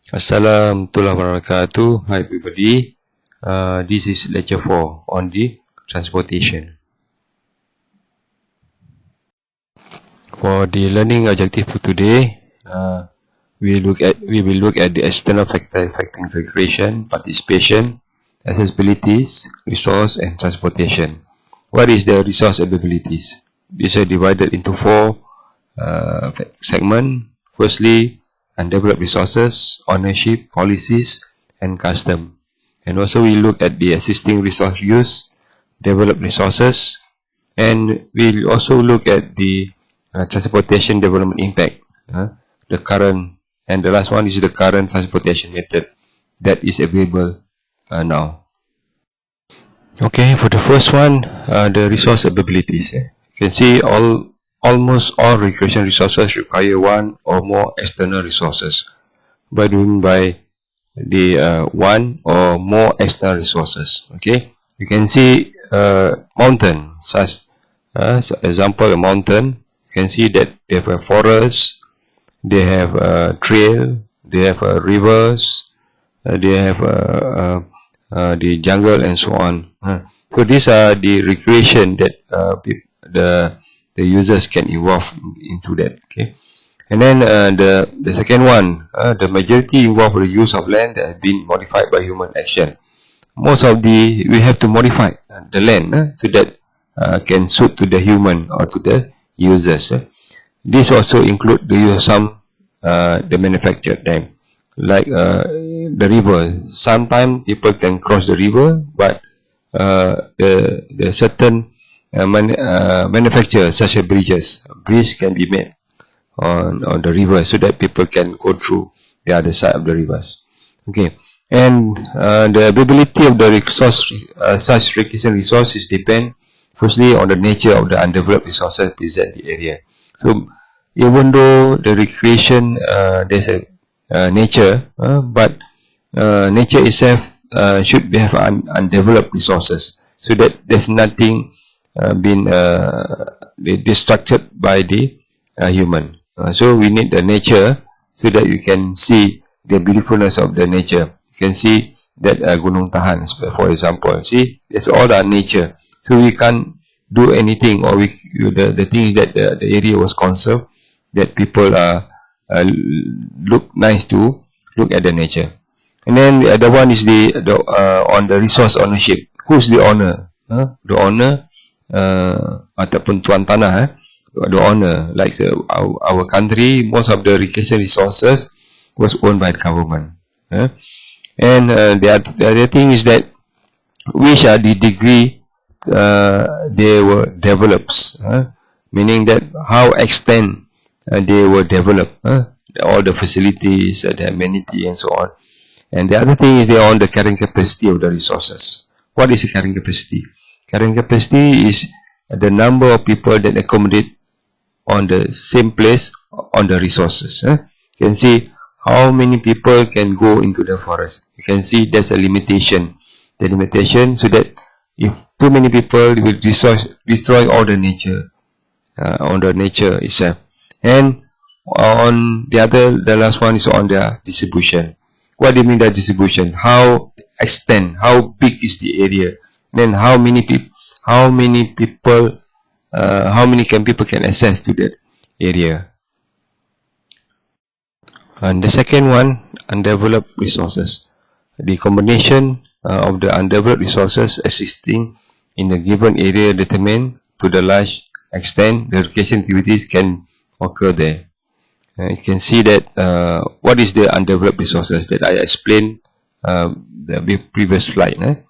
Assalamualaikum warahmatullahi wabarakatuh. Hi everybody. This is lecture 4 on the transportation. For the learning objective for today, we will look at the external factor affecting recreation, participation, accessibilities, resource and transportation. What is the resource abilities? These are divided into 4 segments. Firstly, undeveloped resources, ownership, policies, and custom. And also we look at the existing resource use, developed resources, and we'll also look at the transportation development impact, the current, and the last one is the current transportation method that is available now. Okay, for the first one, the resource abilities. You can see almost all recreation resources require one or more external resources. By the one or more external resources. Okay, you can see mountain, such as example a mountain. You can see that they have a forest, they have a trail, they have rivers, they have the jungle and so on. So these are the recreation that the users can involve into that. Okay, and then the second one, the majority involve the use of land that has been modified by human action. Most of we have to modify the land so that can suit to the human or to the users. This also include the use of some the manufactured dam, like the river. Sometimes people can cross the river, but the certain manufacture such as bridges. Bridge can be made on the river so that people can go through the other side of the rivers. Okay, and the availability of the resource, such recreation resources depend firstly on the nature of the undeveloped resources present in the area. So even though the recreation there's a nature, but nature itself should have undeveloped resources so that there's nothing been destructed by the human. So we need the nature so that you can see the beautifulness of the nature. You can see that Gunung Tahan, for example. See, it's all our nature. So we can't do anything, or the thing is that the area was conserved, that people look nice to look at the nature. And then the other one is on the resource ownership. Who's the owner? The owner ataupun tuan tanah, the owner, like our country, most of the recreation resources was owned by the government. And the other thing is that which are the degree they were developed, meaning that how extent they were developed, all the facilities, the amenity and so on. And the other thing is they are on the carrying capacity of the resources. What is the carrying capacity? Carrying capacity is the number of people that accommodate on the same place on the resources. You can see how many people can go into the forest. You can see there's a limitation. The limitation so that if too many people will destroy all the nature, on the nature itself. And on the last one is on the distribution. What do you mean by distribution? How big is the area? Then how many people can access to that area? And the second one, undeveloped resources. The combination of the undeveloped resources existing in a given area determine to the large extent the recreation activities can occur there. You can see that what is the undeveloped resources that I explained the previous slide.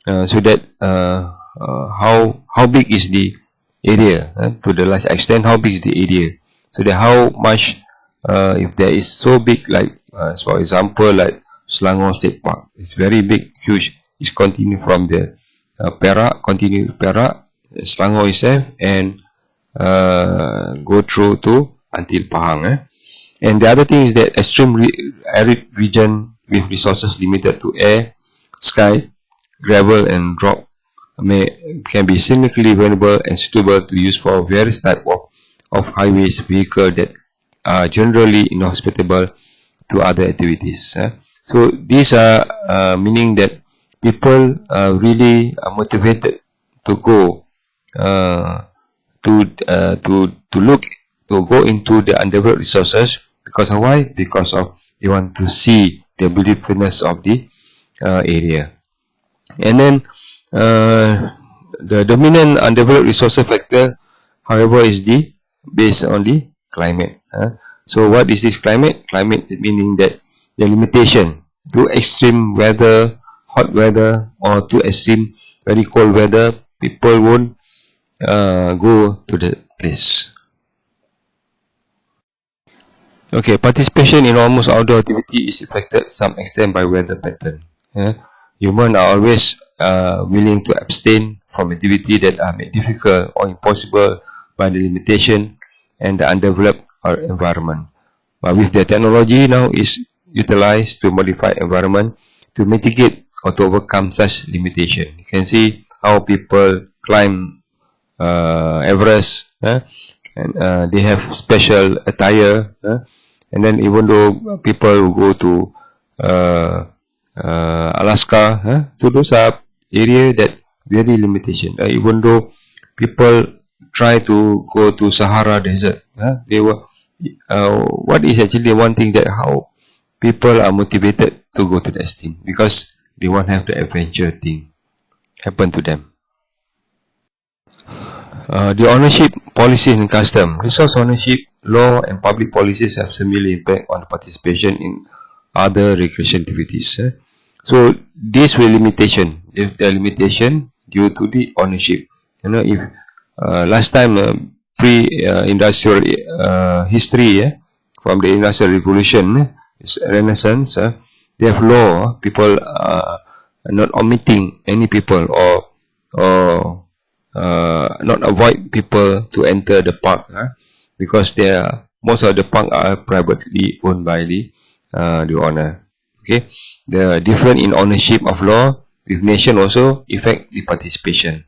So that how big is the area, to the large extent how big is the area, so that how much if there is so big, like for example like Selangor State Park, it's very big, huge. It's continue from the Perak, Selangor itself, and go through to until Pahang. And the other thing is that extreme arid region with resources limited to air, sky, gravel and rock can be significantly vulnerable and suitable to use for various types of highways vehicle that are generally inhospitable to other activities. So these are meaning that people are really motivated to go to go into the undeveloped resources because of why? Because of they want to see the beautifulness of the area. And then the dominant undeveloped resources factor, however, is based on the climate. So what is this climate? Climate meaning that the limitation to extreme weather, hot weather, or to extreme very cold weather, people won't go to the place. Okay, participation in almost outdoor activity is affected to some extent by weather pattern. Humans are always willing to abstain from activity that are made difficult or impossible by the limitation and the undeveloped environment. But with the technology now is utilized to modify environment to mitigate or to overcome such limitation. You can see how people climb Everest, and they have special attire, and then even though people go to Alaska, so those are area that very limitation. Even though people try to go to Sahara Desert, they were what is actually one thing that how people are motivated to go to that thing because they want to have the adventure thing happen to them. The ownership, policies and custom. Resource ownership, law and public policies have similar impact on participation in other recreation activities. So this will limitation. If the limitation due to the ownership. If last time pre-industrial history, from the industrial revolution, Renaissance, they have law. People not omitting any people or not avoid people to enter the park, because most of the park are privately owned by the owner. Okay, the difference in ownership of law with nation also affect the participation.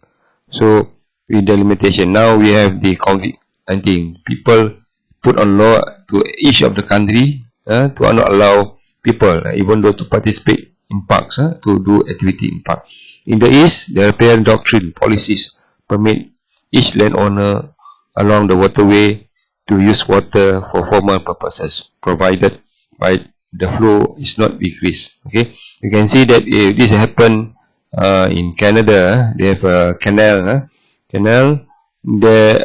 So with the limitation, now we have the COVID-19. People put on law to each of the country to not allow people, even though to participate in parks, to do activity in park. In the East, the riparian doctrine policies permit each landowner along the waterway to use water for formal purposes, provided by the flow is not decreased. Okay, you can see that if this happen in Canada, they have a canal. The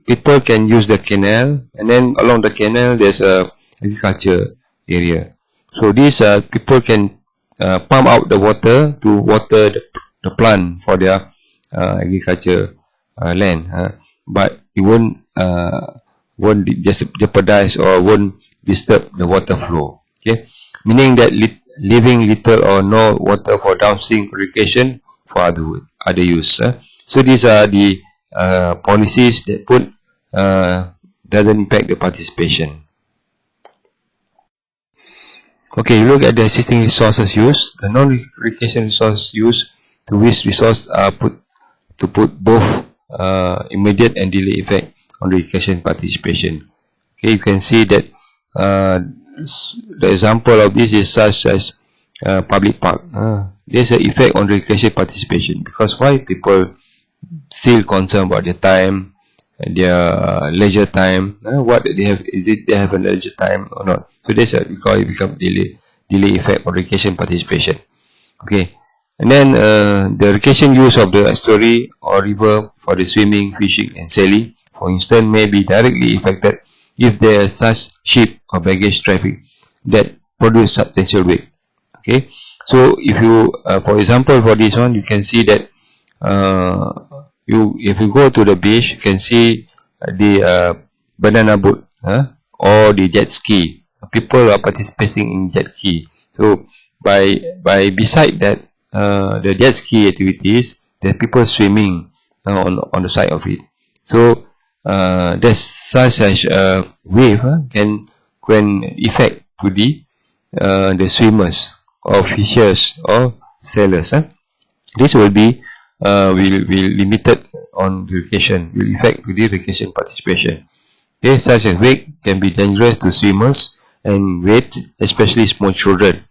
people can use the canal, and then along the canal there's a agriculture area. So these people can pump out the water to water the plant for their agriculture land, but it won't just jeopardize or won't disturb the water flow. Okay, meaning that leaving little or no water for downstream irrigation for other use. So these are the policies that doesn't impact the participation. Okay, you look at the existing resources used. The non-irrigation resource used to which resource are put both immediate and delay effect on the irrigation participation. Okay, you can see that the example of this is such as public park. There's an effect on the recreation participation because why? People still concerned about their time, their leisure time. What they have, is it they have a leisure time or not? So that's because it becomes delay effect on recreation participation. Okay, and then the recreation use of the estuary or river for the swimming, fishing, and sailing, for instance, may be directly affected if there is such ship or baggage traffic that produce substantial weight. Okay, so if you, for example, for this one, you can see that if you go to the beach, you can see the banana boat or the jet ski. People are participating in jet ski. So by beside that the jet ski activities, there are people swimming on the side of it. So there's such as wave can affect to the swimmers or fishers or sailors. This will be limited on the recreation, will affect to the recreation participation. Okay, such as wave can be dangerous to swimmers and weight, especially small children,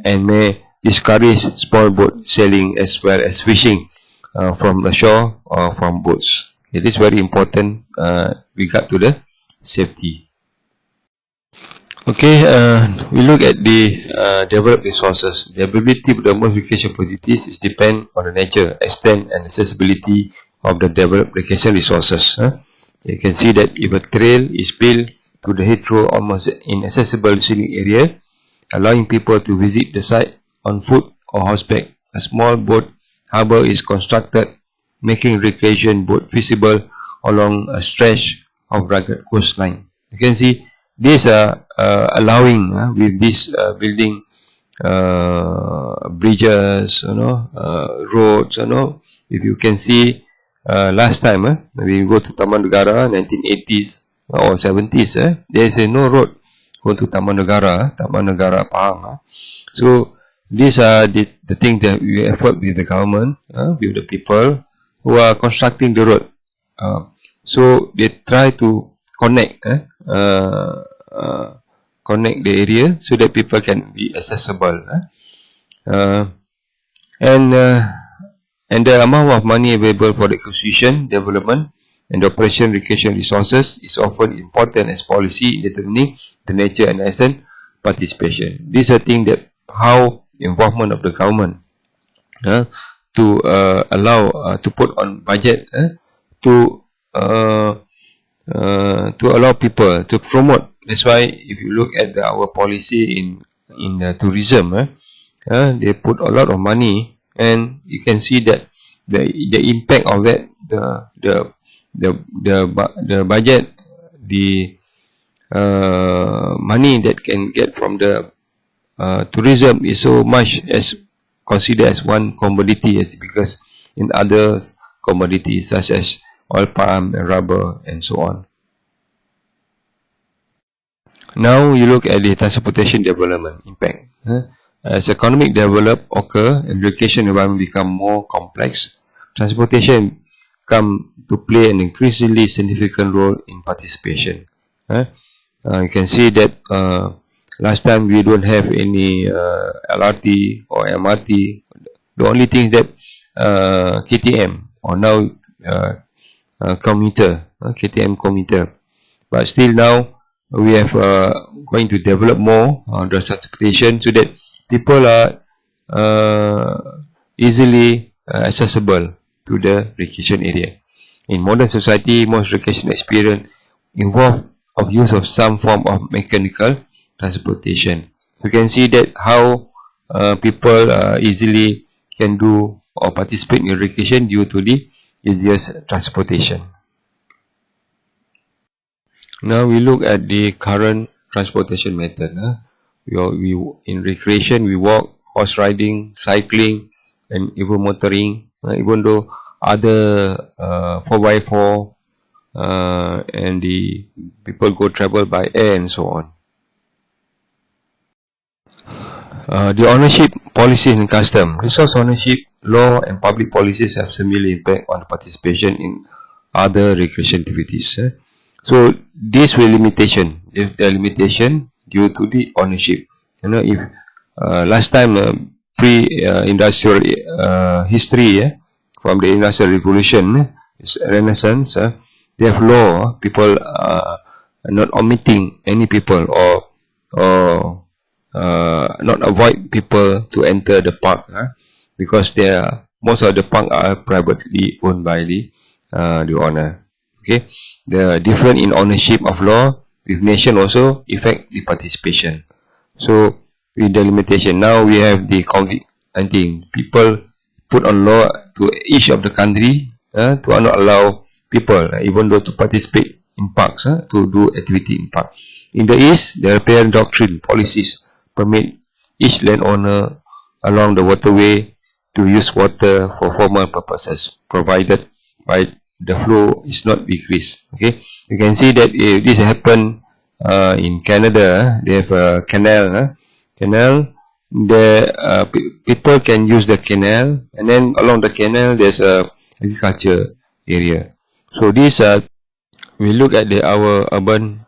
and may discourage small boat sailing as well as fishing from the shore or from boats. It is very important regard to the safety. Okay, we look at the developed resources. The ability of the most recreation facilities is depend on the nature, extent, and accessibility of the developed recreation resources. You can see that if a trail is built to the hetero almost inaccessible scenic area, allowing people to visit the site on foot or horseback, a small boat harbour is constructed, making recreation boat feasible along a stretch of rugged coastline. You can see these are allowing with this building bridges, roads. If you can see last time we go to Taman Negara 1980s or 70s, there is no road go to Taman Negara Pahang. So these are the things that we effort with the government, with the people who are constructing the road. So they try to connect connect the area so that people can be accessible. And the amount of money available for the acquisition, development, and operation recreation resources is often important as policy in determining the nature and extent participation. These are things that how involvement of the government to allow to put on budget to allow people to promote. That's why if you look at our policy in tourism, they put a lot of money, and you can see that the impact of that, the budget, the money that can get from the tourism is so much as considered as one commodity, as because in other commodities such as oil palm, rubber, and so on. Now you look at the transportation development impact. As economic development occur and location environment become more complex, transportation come to play an increasingly significant role in participation. You can see that last time we don't have any LRT or MRT. The only thing that KTM or now commuter, KTM commuter. But still now we have going to develop more the transportation so that people are easily accessible to the recreation area. In modern society, most recreation experience involve of use of some form of mechanical transportation. So you can see that how people easily can do or participate in recreation due to the easiest transportation. Now we look at the current transportation method. We in recreation we walk, horse riding, cycling, and even motoring. Even though other 4x4 and the people go travel by air and so on. The ownership, policies and custom. Resource ownership, law and public policies have similar impact on participation in other recreation activities. So this will limitation. If the limitation due to the ownership. If last time pre-industrial history from the industrial revolution, Renaissance, they have law. People not omitting any people or not avoid people to enter the park because most of the park are privately owned by the owner. Okay, the different in ownership of law with nation also affect the participation. So with the limitation, now we have the COVID-19. People put on law to each of the country to not allow people, even though to participate in parks, to do activity in park. In the East, the riparian doctrine policies permit each landowner along the waterway to use water for formal purposes, provided by the flow is not decreased. Okay, you can see that if this happen in Canada, they have a canal. The people can use the canal, and then along the canal there's a agriculture area. So these we look at our urban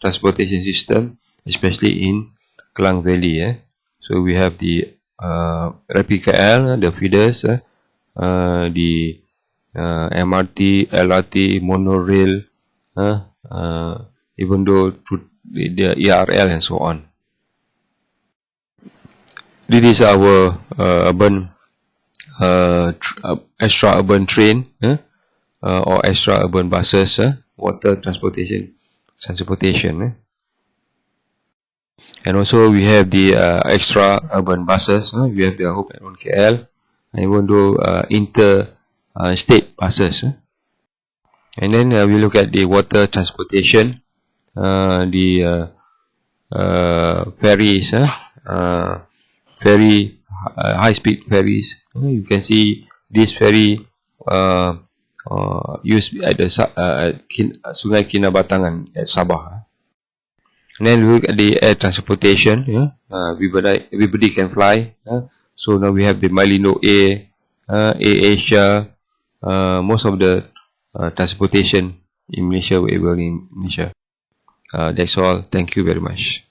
transportation system. especially in Klang Valley. So we have the Rapid KL, the feeders, the MRT, LRT, monorail, even though to the ERL and so on. This is our urban extra urban train or extra urban buses, water transportation. And also we have the extra urban buses. We have the Hope and KL, and even though inter state buses. And then we look at the water transportation, the ferries, ferry, high-speed ferries. You can see this ferry used at the Sungai Kinabatangan at Sabah. And then look at the air transportation. Everybody can fly. So now we have the Malino Air, Air Asia. Most of the transportation in Malaysia, in Malaysia. That's all. Thank you very much.